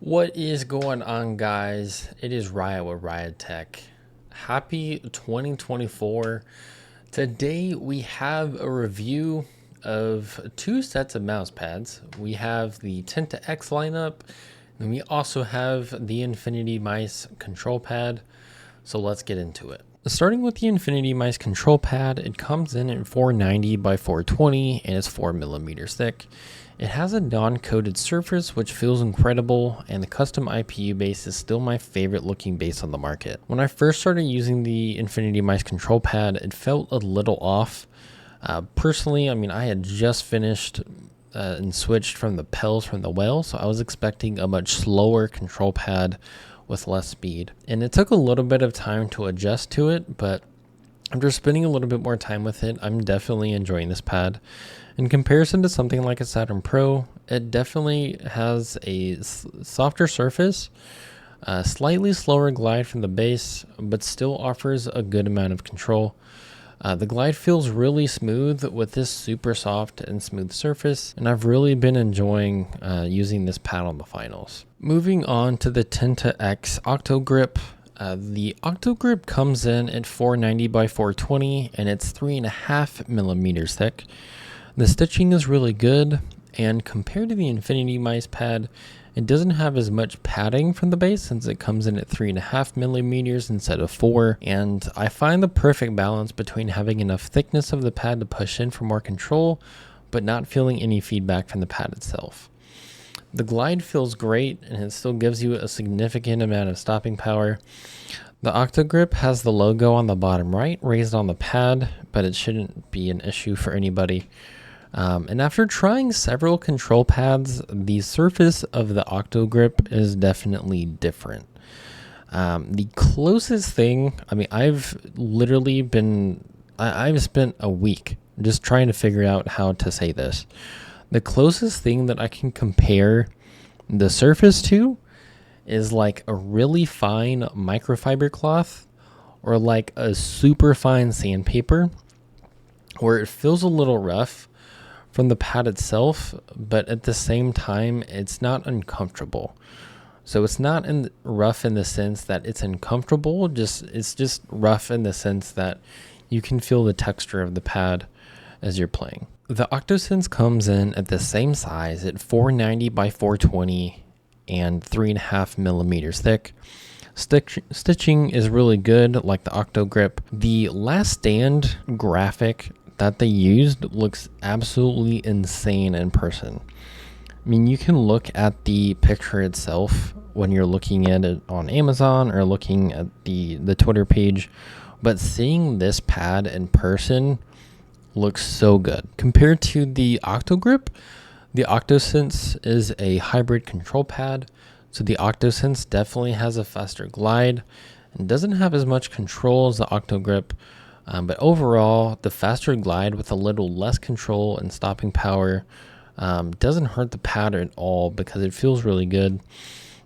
What is going on, guys? It is Riot with Riot Tech. Happy 2024. Today we have a review of two sets of mouse pads. We have the Tenta-X lineup, and we also have the InfinityMice control pad. So let's get into it. Starting with the InfinityMice control pad, it comes in at 490 by 420 and it's 4mm thick. It has a non-coated surface which feels incredible, and the custom IPU base is still my favorite looking base on the market. When I first started using the InfinityMice control pad, it felt a little off. Personally, I had just finished and switched from the Pels from the Whale, so I was expecting a much slower control pad with less speed. And it took a little bit of time to adjust to it, but after spending a little bit more time with it, I'm definitely enjoying this pad. In comparison to something like a Saturn Pro, it definitely has a softer surface, a slightly slower glide from the base, but still offers a good amount of control. The glide feels really smooth with this super soft and smooth surface, and I've really been enjoying using this pad on the finals. Moving on to the Tenta-X Octo-Grip. The Octo-Grip comes in at 490 by 420 and it's 3.5mm thick. The stitching is really good, and compared to the InfinityMice pad, it doesn't have as much padding from the base since it comes in at 3.5mm instead of 4, and I find the perfect balance between having enough thickness of the pad to push in for more control, but not feeling any feedback from the pad itself. The glide feels great, and it still gives you a significant amount of stopping power. The Octo-Grip has the logo on the bottom right raised on the pad, but it shouldn't be an issue for anybody. And after trying several control pads, the surface of the Octo-Grip is definitely different. The closest thing, I've literally I've spent a week just trying to figure out how to say this. The closest thing that I can compare the surface to is like a really fine microfiber cloth or like a super fine sandpaper, where it feels a little rough from the pad itself, but at the same time, it's not uncomfortable. So it's not rough in the sense that it's uncomfortable, it's just rough in the sense that you can feel the texture of the pad as you're playing. The Octo-Sense comes in at the same size at 490 by 420 and 3.5mm thick. Stitching is really good, like the Octo-Grip. The last stand graphic that they used looks absolutely insane in person. You can look at the picture itself when you're looking at it on Amazon or looking at the Twitter page, but seeing this pad in person looks so good. Compared to the Octo-Grip, the Octo-Sense is a hybrid control pad, so the Octo-Sense definitely has a faster glide and doesn't have as much control as the Octo-Grip. But overall, the faster glide with a little less control and stopping power doesn't hurt the pad at all because it feels really good.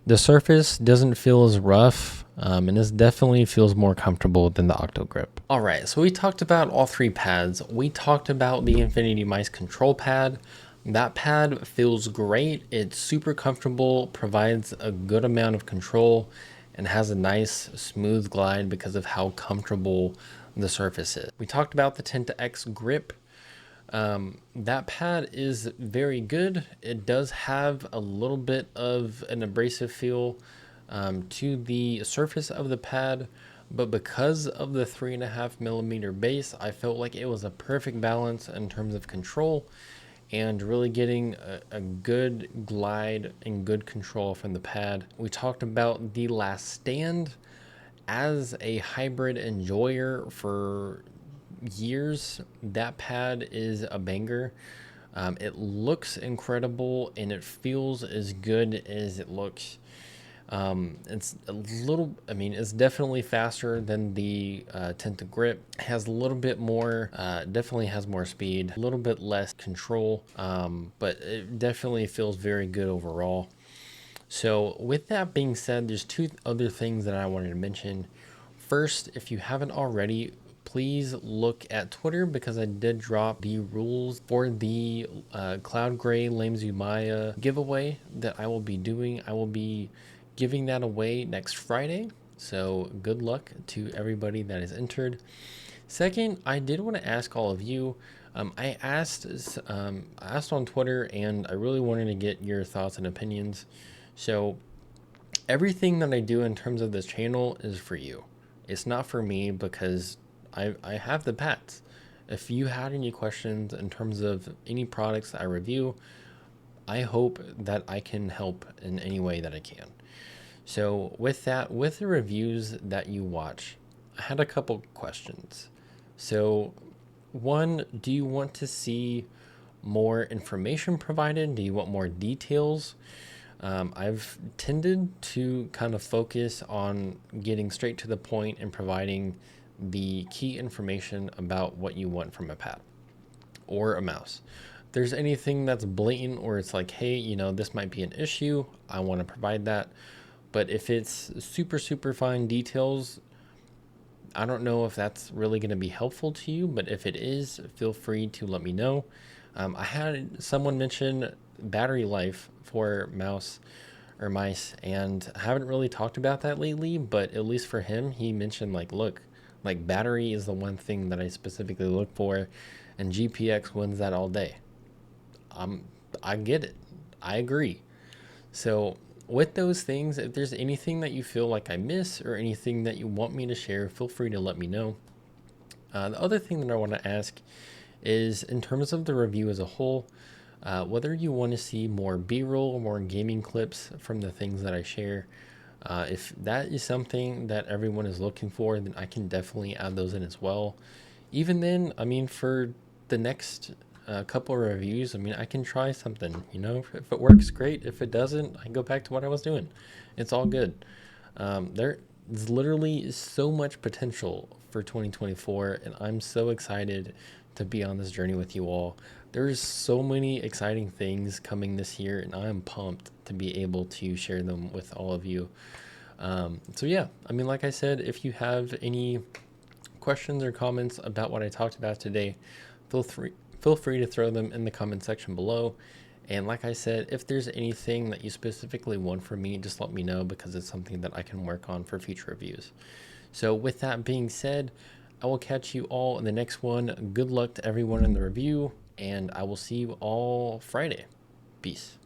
The surface doesn't feel as rough, and it definitely feels more comfortable than the Octo-Grip. Alright, so we talked about all three pads. We talked about the InfinityMice control pad. That pad feels great. It's super comfortable, provides a good amount of control, and has a nice smooth glide because of how comfortable the surface is. We talked about the Tenta-X grip. That pad is very good. It does have a little bit of an abrasive feel to the surface of the pad, but because of the 3.5mm base, I felt like it was a perfect balance in terms of control and really getting a good glide and good control from the pad. We talked about the last stand. As a hybrid enjoyer for years, that pad is a banger. It looks incredible and it feels as good as it looks. It's a little, it's definitely faster than the Tenta-Grip. It has a little bit more, definitely has more speed, a little bit less control, but it definitely feels very good overall. So with that being said, there's two other things that I wanted to mention. First, if you haven't already, please look at Twitter because I did drop the rules for the Cloud Gray Lames Maya giveaway that I will be doing. I will be giving that away next Friday. So good luck to everybody that is entered. Second, I did want to ask all of you. I asked on Twitter, and I really wanted to get your thoughts and opinions. So everything that I do in terms of this channel is for you. It's not for me because I have the pats. If you had any questions in terms of any products that I review, I hope that I can help in any way that I can. So with that, with the reviews that you watch, I had a couple questions. So one, do you want to see more information provided? Do you want more details? I've tended to kind of focus on getting straight to the point and providing the key information about what you want from a pad or a mouse. If there's anything that's blatant or it's like, hey, you know, this might be an issue, I want to provide that. But if it's super fine details, I don't know if that's really going to be helpful to you, but if it is, feel free to let me know. I had someone mention battery life for mouse or mice, and I haven't really talked about that lately, but at least for him, he mentioned like, look, like battery is the one thing that I specifically look for, and GPX wins that all day. I get it. I agree. So with those things, if there's anything that you feel like I miss or anything that you want me to share, feel free to let me know. The other thing that I want to ask is in terms of the review as a whole, whether you want to see more B-roll, more gaming clips from the things that I share. If that is something that everyone is looking for, then I can definitely add those in as well. Even then, I mean, for the next couple of reviews, I mean, I can try something, you know, if it works, great. If it doesn't, I go back to what I was doing. It's all good. There's literally so much potential for 2024, and I'm so excited to be on this journey with you all. There's so many exciting things coming this year, and I'm pumped to be able to share them with all of you. So yeah, I mean, like I said, if you have any questions or comments about what I talked about today, feel free to throw them in the comment section below. And like I said, if there's anything that you specifically want from me, just let me know because it's something that I can work on for future reviews. So with that being said, I will catch you all in the next one. Good luck to everyone in the review, and I will see you all Friday. Peace.